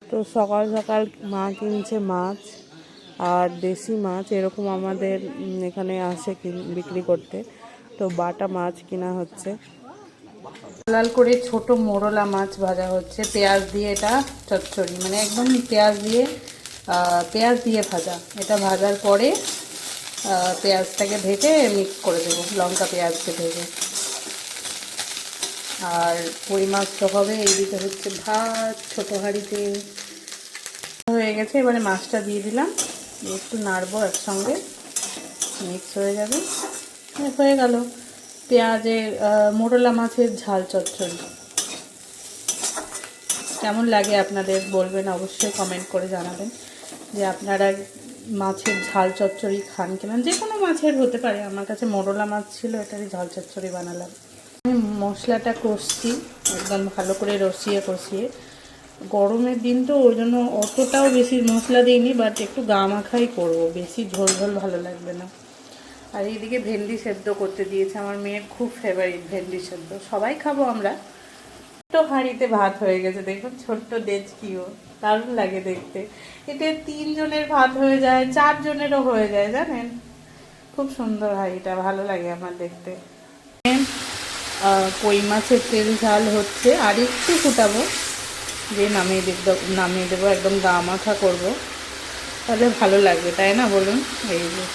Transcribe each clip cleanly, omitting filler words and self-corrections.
তো সকাল সকাল মা কিনছে মাছ আর দেশি মাছ, এরকম আমাদের এখানে আসে বিক্রি করতে। তো বাটা মাছ কিনা হচ্ছে। লাল করে ছোট মোরলা মাছ ভাজা হচ্ছে পেঁয়াজ দিয়ে। এটা চচ্চড়ি, মানে একদম পেঁয়াজ দিয়ে ভাজা। এটা ভাজার পরে পেঁয়াজটাকে ভেজে মিক্স করে দেবো, লঙ্কা পেঁয়াজকে ভেজে। আর কই মাছ তো হবে। এইদিকে হচ্ছে ভাত ছোটো হাঁড়িতে হয়ে গেছে। এবারে মাছটা দিয়ে দিলাম, একটু নাড়বো, একসঙ্গে মিক্স হয়ে যাবে। হয়ে গেল পেঁয়াজের মোরলা মাছের ঝাল চচ্চড়ি। কেমন লাগে আপনাদের বলবেন, অবশ্যই কমেন্ট করে জানাবেন যে আপনারা মাছের ঝাল চচ্চড়ি খান কিনা। যে কোনো মাছের হতে পারে, আমার কাছে মোরলা মাছ ছিল, এটারই ঝাল চচ্চড়ি বানালাম। আমি মশলাটা কষছি একদম ভালো করে, কষিয়ে গরমের দিন তো ওই জন্য অতটাও বেশি মশলা দিইনি, বাট একটু গা মাখাই করবো, বেশি ঝোল ঝোল ভালো লাগবে না। আর এইদিকে ভেন্ডি সেদ্ধ করতে দিয়েছে, আমার মেয়ের খুব ফেভারিট ভেন্ডি সেদ্ধ, সবাই খাবো আমরা। ছোট্ট হাঁড়িতে ভাত হয়ে গেছে, দেখুন ছোট্ট ডেচকিও, দারুণ লাগে দেখতে। এতে 3 জনের ভাত হয়ে যায়, 4 জনেরও হয়ে যায়, জানেন। খুব সুন্দর হাঁড়িটা, ভালো লাগে আমার দেখতে। কই মাছের তেল ঝাল হচ্ছে, আর একটু ফুটাবো, দিয়ে নামিয়ে দেবো, একদম গা মাখা করবো, তাহলে ভালো লাগবে, তাই না বলুন। এই যে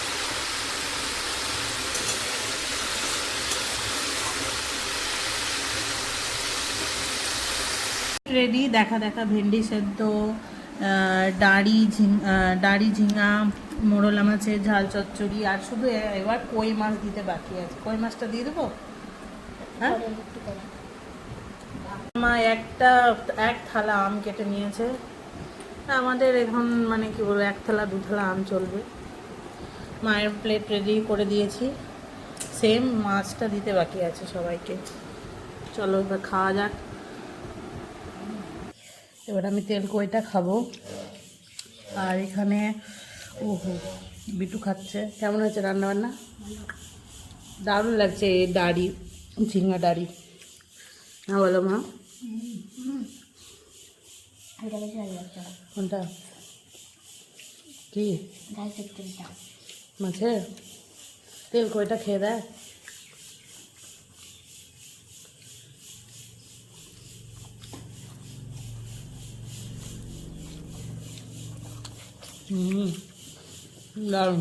রেডি। দেখা ভেন্ডি সেদ্ধ, ডাঁড়ি ঝিঙা, মোরলা মাছের ঝাল চচ্চড়ি, আর শুধু এবার কই মাছ দিতে বাকি আছে। কই মাছটা দিয়ে দেবো। হ্যাঁ, মা এক থালা আম কেটে নিয়েছে। আমাদের এখন মানে কি বলবো, 1 থালা 2 থালা আম চলবে। মায়ের প্লেট রেডি করে দিয়েছি, সেম মাছটা দিতে বাকি আছে সবাইকে। চলো এবার খাওয়া যাক। এবার আমি তেল কইটা খাবো। আর এখানে ওহো, বিটু খাচ্ছে। কেমন হয়েছে রান্নাবান্না? দারুণ লাগছে। এই ঝিঙা ডাঁড়ি, হ্যাঁ বলো মা। কোনটা? কি মাছের তেল কইটা খেয়ে দেয়। দারুণ।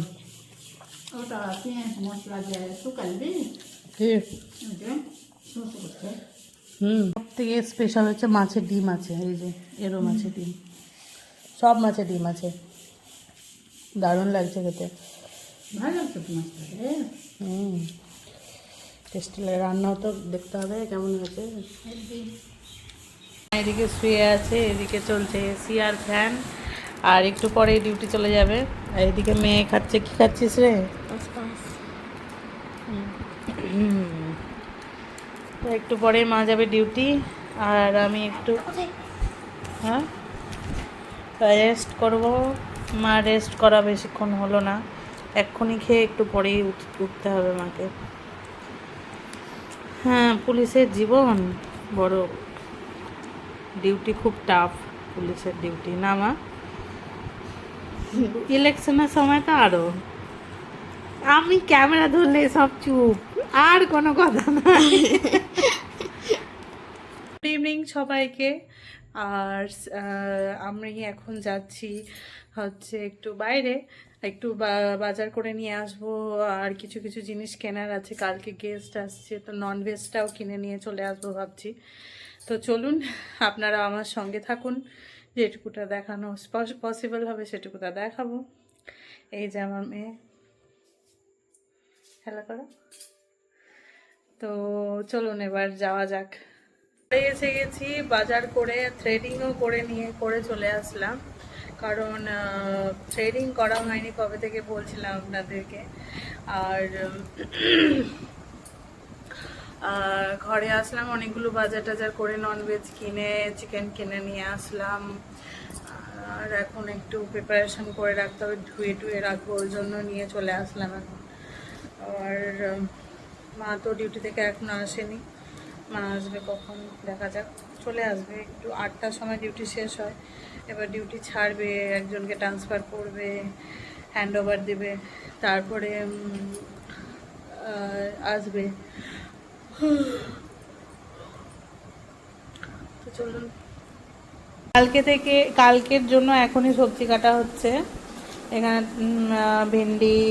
সব থেকে স্পেশাল হচ্ছে মাছের ডিম আছে, এই যে এরও মাছের ডিম, সব মাছের ডিম আছে। দারুণ লাগছে খেতে, ভালো লাগছে মাছটা। টেস্টি লাগে। রান্নাও তো দেখতে হবে কেমন হয়েছে। এদিকে শুয়ে আছে, এদিকে চলছে এসি আর ফ্যান, আর একটু পরে ডিউটি চলে যাবে। আর এদিকে মেয়ে খাচ্ছে। কি খাচ্ছিস রে? তো একটু পরে মা যাবে ডিউটি, আর আমি একটু রেস্ট করব। মা রেস্ট করা বেশিক্ষণ হলো না, এক্ষুনি খেয়ে একটু পরেই উঠতে হবে মাকে। হ্যাঁ, পুলিশের জীবন বড় ডিউটি, খুব টাফ পুলিশের ডিউটি, না মা? ইলেকশনের সময় তো আরও। আমি ক্যামেরা ধরলে সব চুপ, আর কোনো কথা নাই। গুড ইভিনিং সবাইকে। আর আমি এখন যাচ্ছি হচ্ছে একটু বাইরে, একটু বাজার করে নিয়ে আসবো। আর কিছু জিনিস কেনার আছে, কালকে গেস্ট আসছে, তো ননভেজটাও কিনে নিয়ে চলে আসবো ভাবছি। তো চলুন আপনারা আমার সঙ্গে থাকুন, যেটুকুটা দেখানো পসিবল হবে সেটুকুটা দেখাবো। এই যে আমার মেয়ে, খেলা করো। তো চলুন এবার যাওয়া যাক। এসে গেছি বাজার করে, থ্রেডিংও করে চলে আসলাম, কারণ থ্রেডিং করা হয়নি কবে থেকে বলছিলাম আপনাদেরকে। আর ঘরে আসলাম, অনেকগুলো বাজার টাজার করে ননভেজ কিনে, চিকেন কিনে নিয়ে আসলাম। আর এখন একটু প্রিপারেশন করে রাখতে হবে, ধুয়ে রাখবো, ওই জন্য নিয়ে চলে আসলাম এখন। আর মা তো ডিউটি থেকে এখনো আসেনি, মা আসবে কখন দেখা যাক, চলে আসবে একটু 8টার সময় ডিউটি শেষ হয়, এবার ডিউটি ছাড়বে, একজনকে ট্রান্সফার করবে, হ্যান্ড ওভার দেবে, তারপরে আসবে। তো চলুন, কালকের জন্য এখনই সবজি কাটা হচ্ছে। এখানে ভেন্ডি,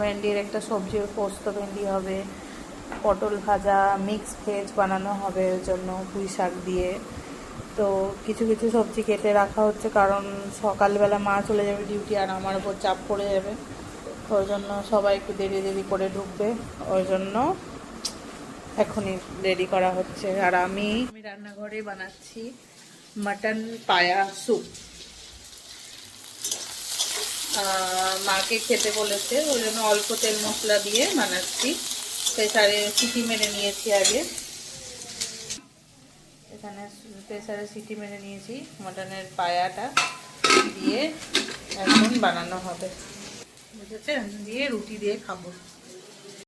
ভেন্ডির একটা সবজি, পোস্ত ভেন্ডি হবে, পটল ভাজা, মিক্স ভেজ বানানো হবে ওর জন্য, পুঁই শাক দিয়ে। তো কিছু কিছু সবজি কেটে রাখা হচ্ছে, কারণ সকালবেলা মা চলে যাবে ডিউটি আর আমার উপর চাপ পড়ে যাবে, ওই জন্য সবাই একটু দেরি দেরি করে ঢুকবে, ওই জন্য এখনই রেডি করা হচ্ছে। আর আমি রান্নাঘরে বানাচ্ছি মাটন পায়া স্যুপ। মাকে খেতে বলেছে, ওই জন্য অল্প তেল মশলা দিয়ে বানাচ্ছি। প্রেসারে সিটি মেরে নিয়েছি আগে, এখানে প্রেসারে সিটি মেরে নিয়েছি, মাটনের পায়াটা দিয়ে এখন বানানো হবে, বুঝেছেন? দিয়ে রুটি দিয়ে খাবো।